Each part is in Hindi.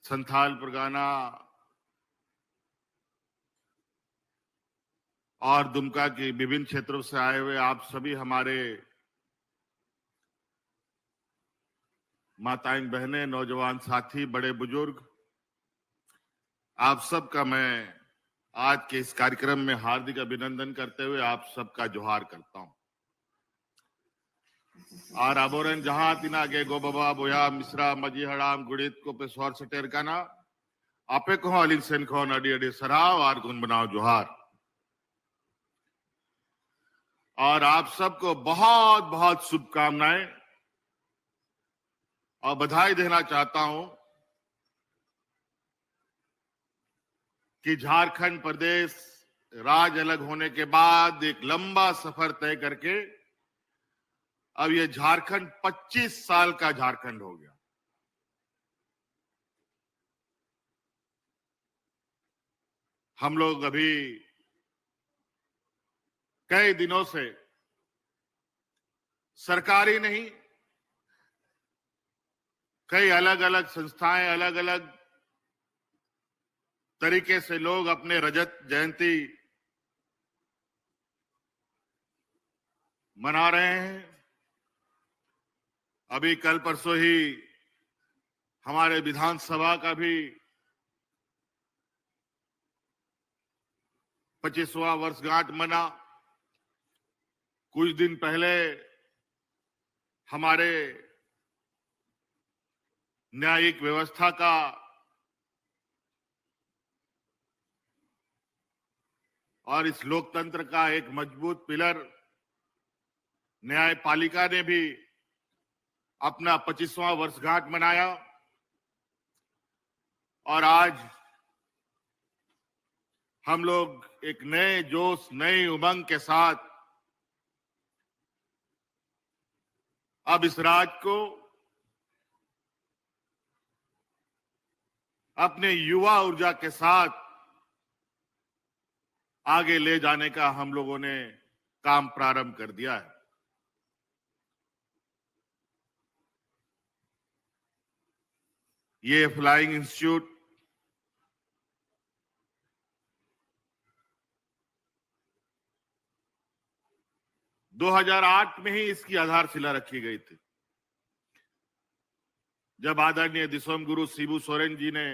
संथाल परगना और दुमका के विभिन्न क्षेत्रों से आए हुए आप सभी हमारे माताएं, बहनें, नौजवान साथी, बड़े बुजुर्ग, आप सबका मैं आज के इस कार्यक्रम में हार्दिक अभिनंदन करते हुए आप सबका जोहार करता हूं। और आबोरन जहां तिना के गो बाबा बोया मिश्रा मजी हड़ाम गुड़ित को पे सौर सटेर का ना आपे को अलिन सेन को अडी अडी सराव और गुण बनाओ जोहार। और आप सबको बहुत बहुत शुभकामनाएं और बधाई देना चाहता हूं कि झारखंड प्रदेश राज्य अलग होने के बाद एक लंबा सफर तय करके अब ये झारखंड 25 साल का झारखंड हो गया। हम लोग अभी कई दिनों से सरकारी नहीं, कई अलग अलग संस्थाएं, अलग अलग तरीके से लोग अपने रजत जयंती मना रहे हैं। अभी कल परसों ही हमारे विधानसभा का भी 25वां वर्षगांठ मना। कुछ दिन पहले हमारे न्यायिक व्यवस्था का और इस लोकतंत्र का एक मजबूत पिलर न्यायपालिका ने भी अपना 25वां वर्षगांठ मनाया। और आज हम लोग एक नए जोश, नई उमंग के साथ अब इस राज्य को अपने युवा ऊर्जा के साथ आगे ले जाने का हम लोगों ने काम प्रारंभ कर दिया है। ये फ्लाइंग इंस्टीट्यूट दो 2008 में ही इसकी आधारशिला रखी गई थी, जब आदरणीय दिसोम गुरु शिबू सोरेन जी ने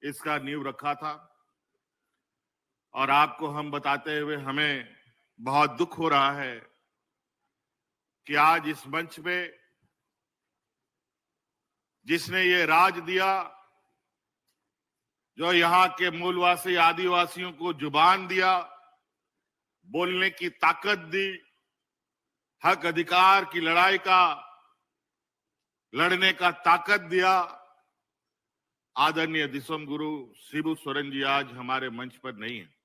इसका नींव रखा था। और आपको हम बताते हुए हमें बहुत दुख हो रहा है कि आज इस मंच पे जिसने ये राज दिया, जो यहाँ के मूलवासी आदिवासियों को जुबान दिया, बोलने की ताकत दी, हक अधिकार की लड़ाई का लड़ने का ताकत दिया, आदरणीय दिसोम गुरु शिबू सोरेन जी आज हमारे मंच पर नहीं है।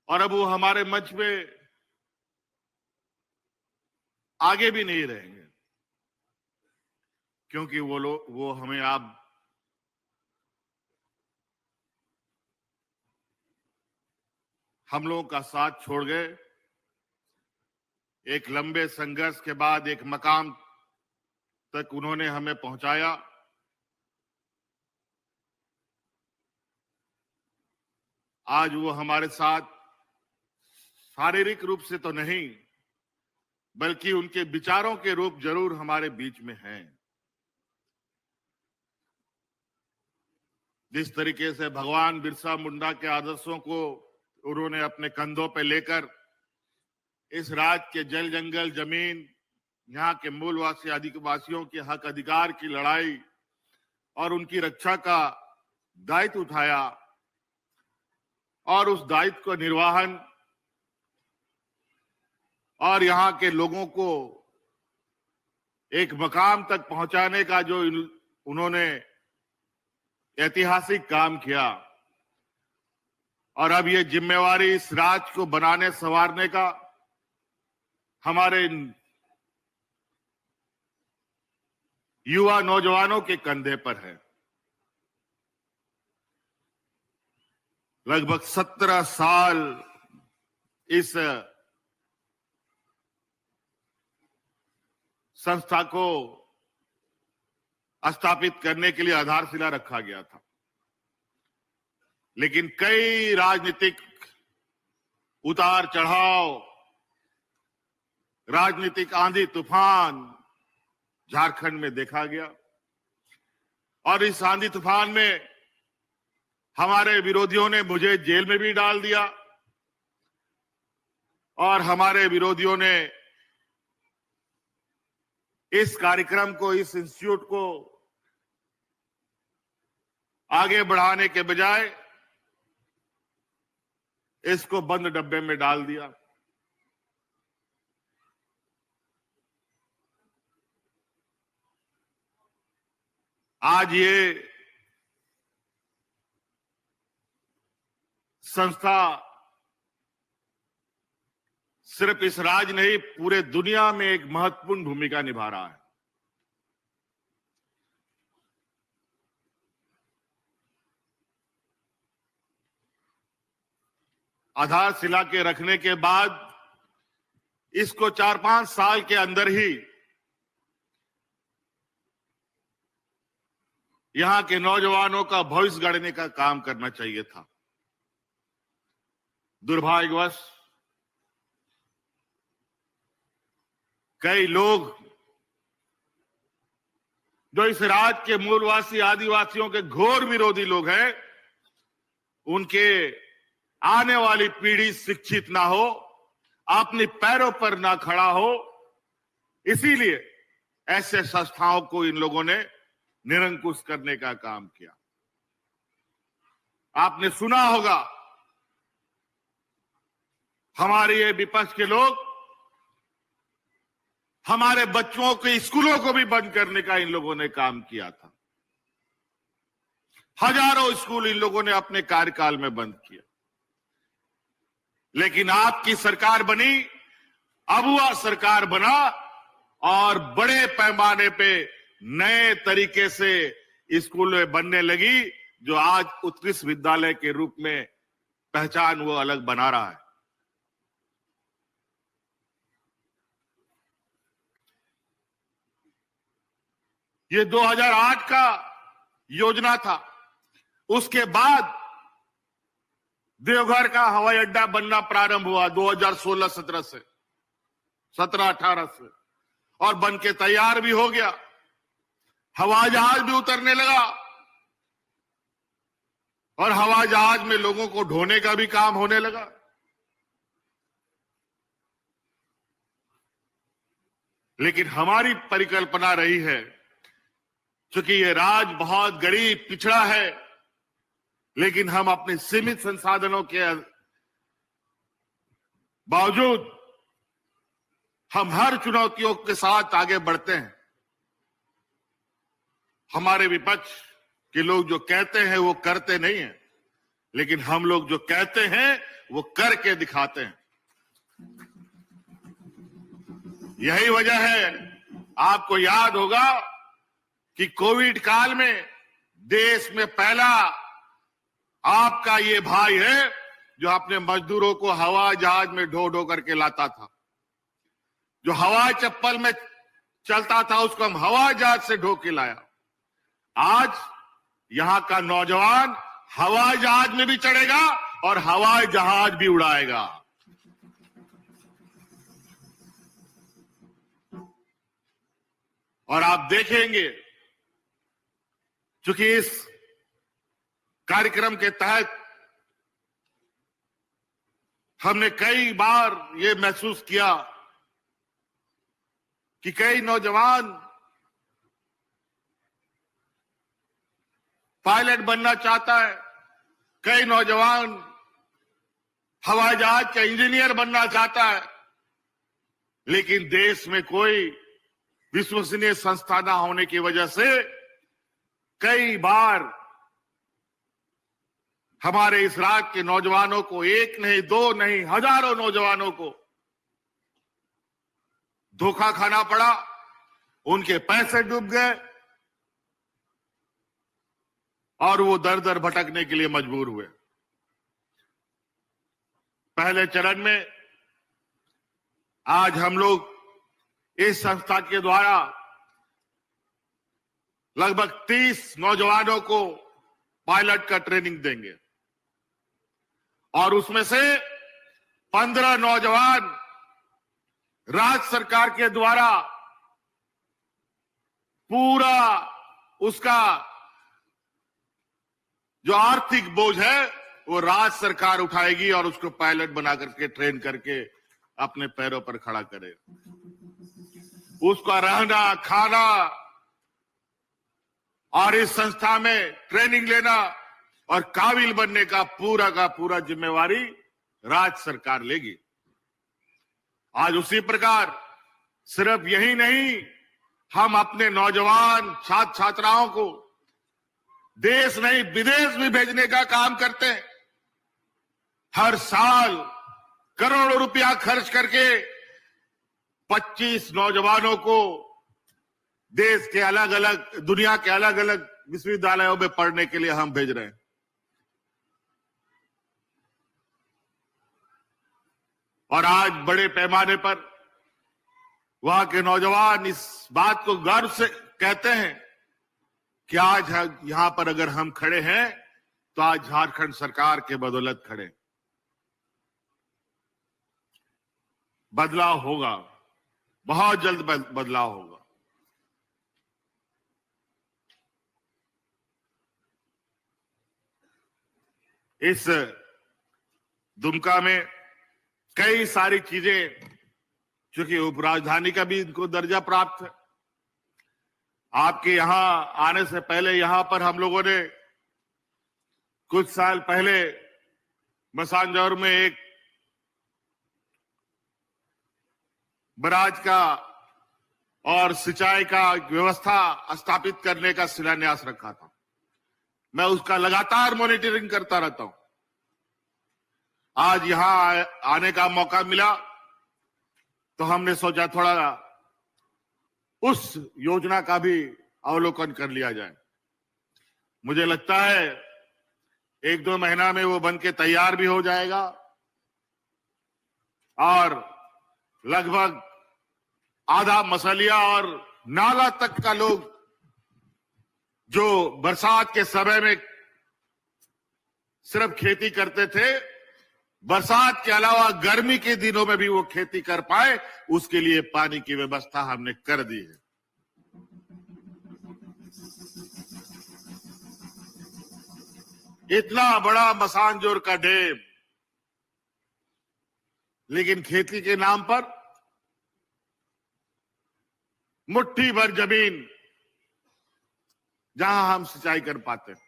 और अब वो हमारे मंच पे आगे भी नहीं रहेंगे, क्योंकि वो हमें आप हम लोगों का साथ छोड़ गए। एक लंबे संघर्ष के बाद एक मकाम तक उन्होंने हमें पहुंचाया। आज वो हमारे साथ शारीरिक रूप से तो नहीं, बल्कि उनके विचारों के रूप जरूर हमारे बीच में हैं। जिस तरीके से भगवान बिरसा मुंडा के आदर्शों को उन्होंने अपने कंधों पर लेकर इस राज्य के जल, जंगल, जमीन, यहाँ के मूलवासी आदिवासियों के हक अधिकार की लड़ाई और उनकी रक्षा का दायित्व उठाया और उस दायित्व को निर्वहन और यहाँ के लोगों को एक मकाम तक पहुंचाने का जो उन्होंने ऐतिहासिक काम किया, और अब ये जिम्मेवारी इस राज्य को बनाने संवारने का हमारे युवा नौजवानों के कंधे पर है। लगभग 17 साल इस संस्था को स्थापित करने के लिए आधारशिला रखा गया था। लेकिन कई राजनीतिक उतार चढ़ाव, राजनीतिक आंधी तूफान झारखंड में देखा गया और इस आंधी तूफान में हमारे विरोधियों ने मुझे जेल में भी डाल दिया और हमारे विरोधियों ने इस कार्यक्रम को, इस इंस्टीट्यूट को आगे बढ़ाने के बजाय इसको बंद डब्बे में डाल दिया। आज ये संस्था सिर्फ इस राज्य नहीं, पूरे दुनिया में एक महत्वपूर्ण भूमिका निभा रहा है। आधारशिला के रखने के बाद इसको 4-5 साल के अंदर ही यहां के नौजवानों का भविष्य गढ़ने का काम करना चाहिए था। दुर्भाग्यवश कई लोग जो इस राज्य के मूलवासी आदिवासियों के घोर विरोधी लोग हैं, उनके आने वाली पीढ़ी शिक्षित ना हो, अपने पैरों पर ना खड़ा हो, इसीलिए ऐसे संस्थाओं को इन लोगों ने निरंकुश करने का काम किया। आपने सुना होगा हमारे ये विपक्ष के लोग हमारे बच्चों के स्कूलों को भी बंद करने का इन लोगों ने काम किया था। हजारों स्कूल इन लोगों ने अपने कार्यकाल में बंद किया। लेकिन आपकी सरकार बनी, अबुआ सरकार बना और बड़े पैमाने पे नए तरीके से स्कूलें बनने लगी, जो आज उत्कृष्ट विद्यालय के रूप में पहचान वो अलग बना रहा है। ये 2008 का योजना था। उसके बाद देवघर का हवाई अड्डा बनना प्रारंभ हुआ 2016-17 से, 17-18 से, और बन के तैयार भी हो गया। हवाई जहाज भी उतरने लगा और हवाई जहाज में लोगों को ढोने का भी काम होने लगा। लेकिन हमारी परिकल्पना रही है, क्योंकि ये राज्य बहुत गरीब पिछड़ा है, लेकिन हम अपने सीमित संसाधनों के बावजूद हम हर चुनौतियों के साथ आगे बढ़ते हैं। हमारे विपक्ष के लोग जो कहते हैं वो करते नहीं हैं, लेकिन हम लोग जो कहते हैं वो करके दिखाते हैं। यही वजह है, आपको याद होगा कि कोविड काल में देश में पहला आपका ये भाई है जो अपने मजदूरों को हवाई जहाज में ढो ढो करके लाता था। जो हवाई चप्पल में चलता था उसको हम हवाई जहाज से ढो के लाया। आज यहां का नौजवान हवाई जहाज में भी चढ़ेगा और हवाई जहाज भी उड़ाएगा। और आप देखेंगे, क्योंकि इस कार्यक्रम के तहत हमने कई बार ये महसूस किया कि कई नौजवान पायलट बनना चाहता है, कई नौजवान हवाई जहाज का इंजीनियर बनना चाहता है, लेकिन देश में कोई विश्वसनीय संस्था न होने की वजह से कई बार हमारे इस राज्य के नौजवानों को, एक नहीं दो नहीं हजारों नौजवानों को धोखा खाना पड़ा, उनके पैसे डूब गए और वो दर दर भटकने के लिए मजबूर हुए। पहले चरण में आज हम लोग इस संस्था के द्वारा लगभग 30 नौजवानों को पायलट का ट्रेनिंग देंगे और उसमें से 15 नौजवान राज्य सरकार के द्वारा पूरा उसका जो आर्थिक बोझ है वो राज्य सरकार उठाएगी और उसको पायलट बना करके ट्रेन करके अपने पैरों पर खड़ा करे। उसका रहना, खाना और इस संस्था में ट्रेनिंग लेना और काबिल बनने का पूरा जिम्मेवारी राज्य सरकार लेगी। आज उसी प्रकार सिर्फ यही नहीं, हम अपने नौजवान छात्र छात्राओं को देश नहीं विदेश भी भेजने का काम करते हैं। हर साल करोड़ों रुपया खर्च करके 25 नौजवानों को देश के अलग अलग, दुनिया के अलग अलग विश्वविद्यालयों में पढ़ने के लिए हम भेज रहे हैं। और आज बड़े पैमाने पर वहां के नौजवान इस बात को गर्व से कहते हैं कि आज यहां पर अगर हम खड़े हैं तो आज झारखंड सरकार के बदौलत खड़े। बदलाव होगा, बहुत जल्द बदलाव होगा। इस दुमका में कई सारी चीजें, चूंकि उपराजधानी का भी इनको दर्जा प्राप्त है। आपके यहां आने से पहले यहां पर हम लोगों ने कुछ साल पहले मसानजौर में एक बराज का और सिंचाई का व्यवस्था स्थापित करने का शिलान्यास रखा था। मैं उसका लगातार मॉनिटरिंग करता रहता हूं। आज यहां आने का मौका मिला तो हमने सोचा थोड़ा उस योजना का भी अवलोकन कर लिया जाए। मुझे लगता है 1-2 महीना में वो बनके तैयार भी हो जाएगा और लगभग आधा मसलिया और नाला तक का लोग जो बरसात के समय में सिर्फ खेती करते थे, बरसात के अलावा गर्मी के दिनों में भी वो खेती कर पाए, उसके लिए पानी की व्यवस्था हमने कर दी है। इतना बड़ा मसानजोर का डैम, लेकिन खेती के नाम पर मुट्ठी भर जमीन जहां हम सिंचाई कर पाते हैं।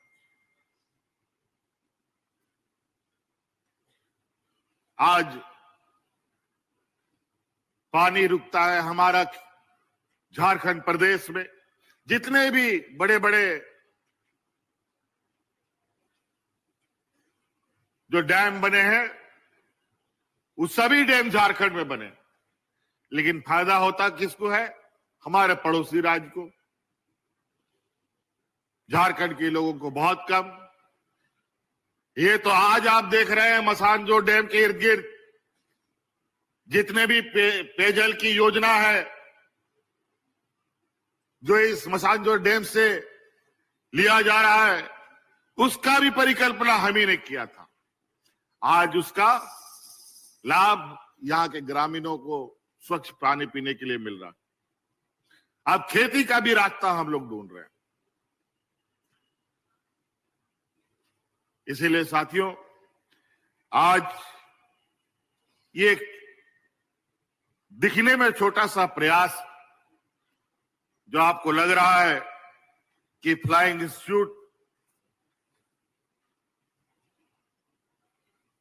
आज पानी रुकता है हमारा झारखंड प्रदेश में। जितने भी बड़े बड़े जो डैम बने हैं, वो सभी डैम झारखंड में बने, लेकिन फायदा होता किसको है? हमारे पड़ोसी राज्य को। झारखंड के लोगों को बहुत कम। ये तो आज आप देख रहे हैं मसानजोर डैम के इर्द गिर्द जितने भी पेयजल की योजना है जो इस मसानजोर डैम से लिया जा रहा है, उसका भी परिकल्पना हम ही ने किया था। आज उसका लाभ यहां के ग्रामीणों को स्वच्छ पानी पीने के लिए मिल रहा है। अब खेती का भी रास्ता हम लोग ढूंढ रहे हैं। इसीलिए साथियों, आज ये दिखने में छोटा सा प्रयास जो आपको लग रहा है कि फ्लाइंग इंस्टीट्यूट,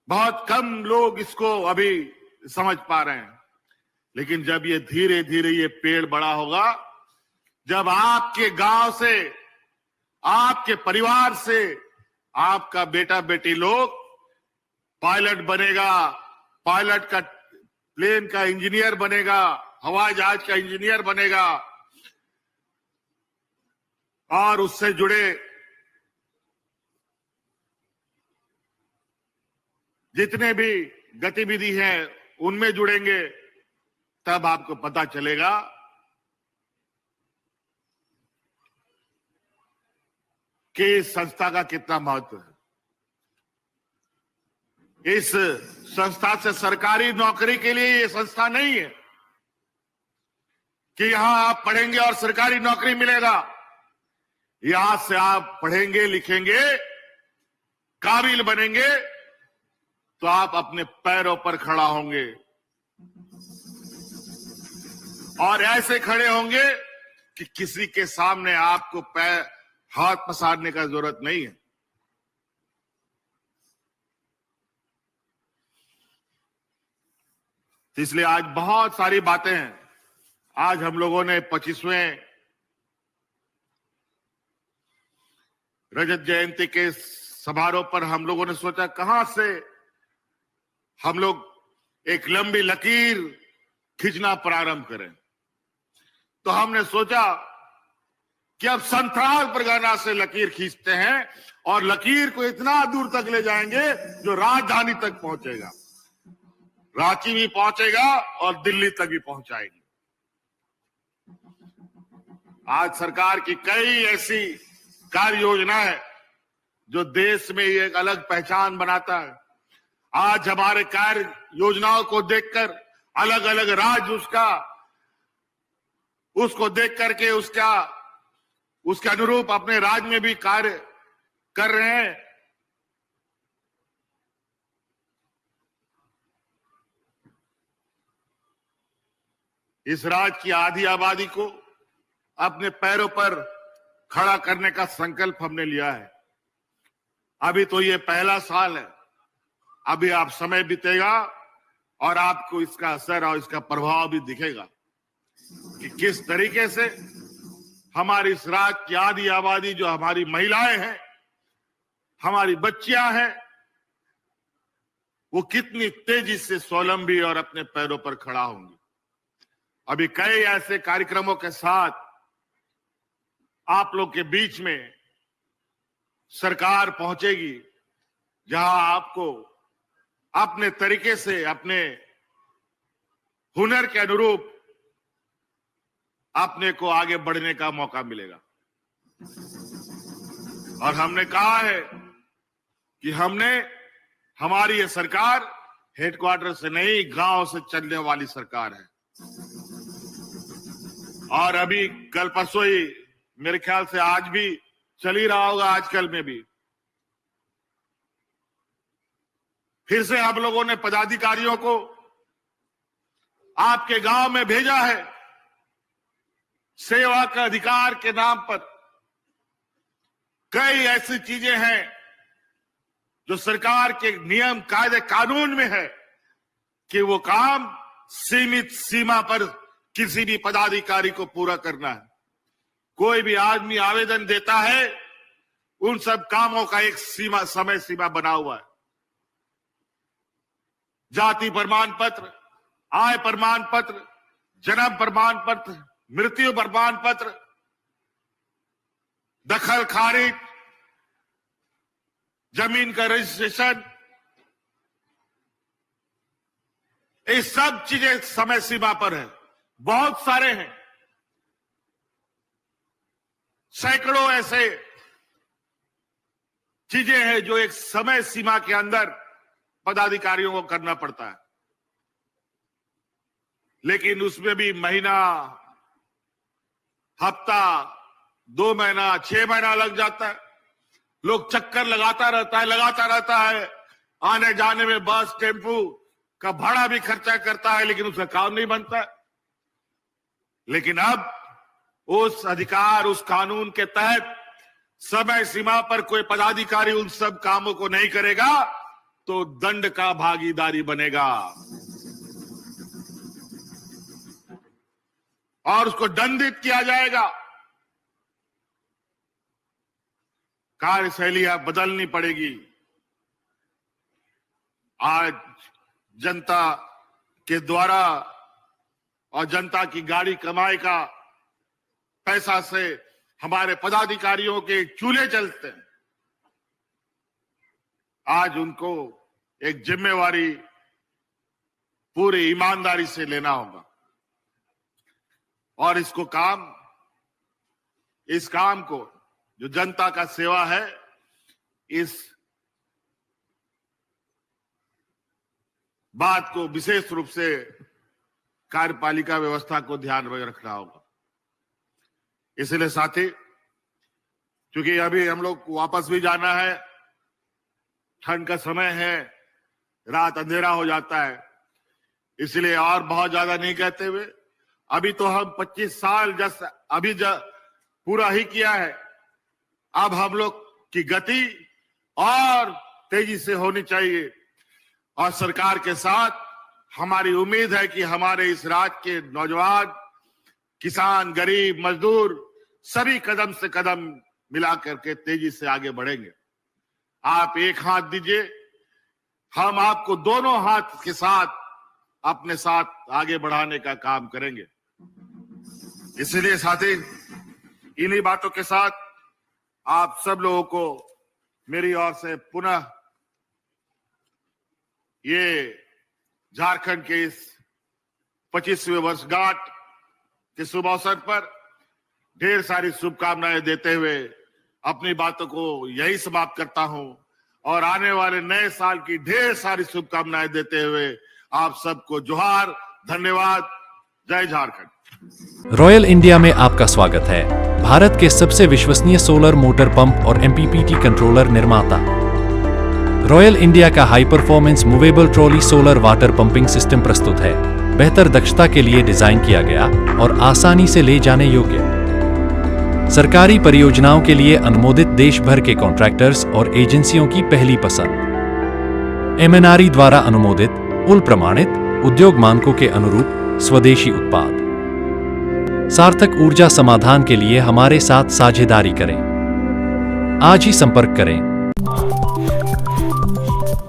बहुत कम लोग इसको अभी समझ पा रहे हैं, लेकिन जब ये धीरे धीरे ये पेड़ बड़ा होगा, जब आपके गांव से, आपके परिवार से आपका बेटा बेटी लोग पायलट बनेगा, पायलट का प्लेन का इंजीनियर बनेगा, हवाई जहाज का इंजीनियर बनेगा, और उससे जुड़े जितने भी गतिविधि हैं उनमें जुड़ेंगे, तब आपको पता चलेगा कि इस संस्था का कितना महत्व है। इस संस्था से सरकारी नौकरी के लिए ये संस्था नहीं है कि यहां आप पढ़ेंगे और सरकारी नौकरी मिलेगा। यहां से आप पढ़ेंगे, लिखेंगे, काबिल बनेंगे तो आप अपने पैरों पर खड़ा होंगे और ऐसे खड़े होंगे कि किसी के सामने आपको पैर हाथ पसारने का जरूरत नहीं है। इसलिए आज बहुत सारी बातें हैं। आज हम लोगों ने 25वें रजत जयंती के समारोह पर हम लोगों ने सोचा कहां से हम लोग एक लंबी लकीर खींचना प्रारंभ करें। तो हमने सोचा कि अब संथाल परगना से लकीर खींचते हैं और लकीर को इतना दूर तक ले जाएंगे जो राजधानी तक पहुंचेगा, रांची भी पहुंचेगा और दिल्ली तक भी पहुंचाएगी। आज सरकार की कई ऐसी कार्य योजनाएं जो देश में एक अलग पहचान बनाता है। आज हमारे कार्य योजनाओं को देखकर अलग अलग राज्य उसको देख करके उसके अनुरूप अपने राज्य में भी कार्य कर रहे हैं। इस राज्य की आधी आबादी को अपने पैरों पर खड़ा करने का संकल्प हमने लिया है। अभी तो ये पहला साल है, अभी आप समय बीतेगा और आपको इसका असर और इसका प्रभाव भी दिखेगा कि किस तरीके से हमारी इस राज्य की आधी आबादी, जो हमारी महिलाएं हैं, हमारी बच्चियां हैं, वो कितनी तेजी से स्वावलंबी और अपने पैरों पर खड़ा होंगी। अभी कई ऐसे कार्यक्रमों के साथ आप लोग के बीच में सरकार पहुंचेगी जहां आपको अपने तरीके से, अपने हुनर के अनुरूप अपने को आगे बढ़ने का मौका मिलेगा। और हमने कहा है कि हमारी ये सरकार हेडक्वार्टर से नहीं, गांव से चलने वाली सरकार है। और अभी कल परसों ही, मेरे ख्याल से आज भी चल ही रहा होगा, आजकल में भी फिर से हम लोगों ने पदाधिकारियों को आपके गांव में भेजा है। सेवा का अधिकार के नाम पर कई ऐसी चीजें हैं जो सरकार के नियम, कायदे, कानून में है कि वो काम सीमित सीमा पर किसी भी पदाधिकारी को पूरा करना है। कोई भी आदमी आवेदन देता है, उन सब कामों का एक समय सीमा बना हुआ है। जाति प्रमाण पत्र, आय प्रमाण पत्र, जन्म प्रमाण पत्र, मृत्यु प्रमाण पत्र, दखल खारिज, जमीन का रजिस्ट्रेशन, ये सब चीजें समय सीमा पर है। बहुत सारे हैं, सैकड़ों ऐसे चीजें हैं जो एक समय सीमा के अंदर पदाधिकारियों को करना पड़ता है। लेकिन उसमें भी महीना, हफ्ता, 2 महीना, 6 महीना लग जाता है। लोग चक्कर लगाता रहता है। आने जाने में बस, टेम्पू का भाड़ा भी खर्चा करता है, लेकिन उसका काम नहीं बनता है। लेकिन अब उस अधिकार, उस कानून के तहत समय सीमा पर कोई पदाधिकारी उन सब कामों को नहीं करेगा तो दंड का भागीदारी बनेगा और उसको दंडित किया जाएगा। कार्यशैली अब बदलनी पड़ेगी। आज जनता के द्वारा और जनता की गाड़ी कमाई का पैसा से हमारे पदाधिकारियों के चूल्हे चलते हैं। आज उनको एक जिम्मेवारी पूरी ईमानदारी से लेना होगा और इस काम को जो जनता का सेवा है, इस बात को विशेष रूप से कार्यपालिका व्यवस्था को ध्यान में रखना होगा। इसलिए साथी, क्योंकि अभी हम लोग वापस भी जाना है, ठंड का समय है, रात अंधेरा हो जाता है, इसलिए और बहुत ज्यादा नहीं कहते हुए, अभी तो हम 25 साल पूरा ही किया है। अब हम लोग की गति और तेजी से होनी चाहिए और सरकार के साथ हमारी उम्मीद है कि हमारे इस राज्य के नौजवान, किसान, गरीब, मजदूर सभी कदम से कदम मिला करके तेजी से आगे बढ़ेंगे। आप एक हाथ दीजिए, हम आपको दोनों हाथ के साथ अपने साथ आगे बढ़ाने का काम करेंगे। इसलिए साथी, इन्हीं बातों के साथ आप सब लोगों को मेरी ओर से पुनः ये झारखंड के इस 25वें वर्षगांठ के शुभ अवसर पर ढेर सारी शुभकामनाएं देते हुए अपनी बातों को यही समाप्त करता हूं और आने वाले नए साल की ढेर सारी शुभकामनाएं देते हुए आप सबको जोहार, धन्यवाद, जय झारखंड। रॉयल इंडिया में आपका स्वागत है। भारत के सबसे विश्वसनीय सोलर मोटर पंप और MPPT कंट्रोलर निर्माता रॉयल इंडिया का high performance movable trolley solar water pumping system प्रस्तुत है। बेहतर दक्षता के लिए डिजाइन किया गया और आसानी से ले जाने योग्य। सरकारी परियोजनाओं के लिए अनुमोदित देश भर के कॉन्ट्रैक्टर्स और एजेंसियों की पहली पसंद। MNRE द्वारा अनुमोदित, उल प्रमाणित, उद्योग मानकों के अनुरूप स्वदेशी उत्पाद। सार्थक ऊर्जा समाधान के लिए हमारे साथ साझेदारी करें। आज ही संपर्क करें।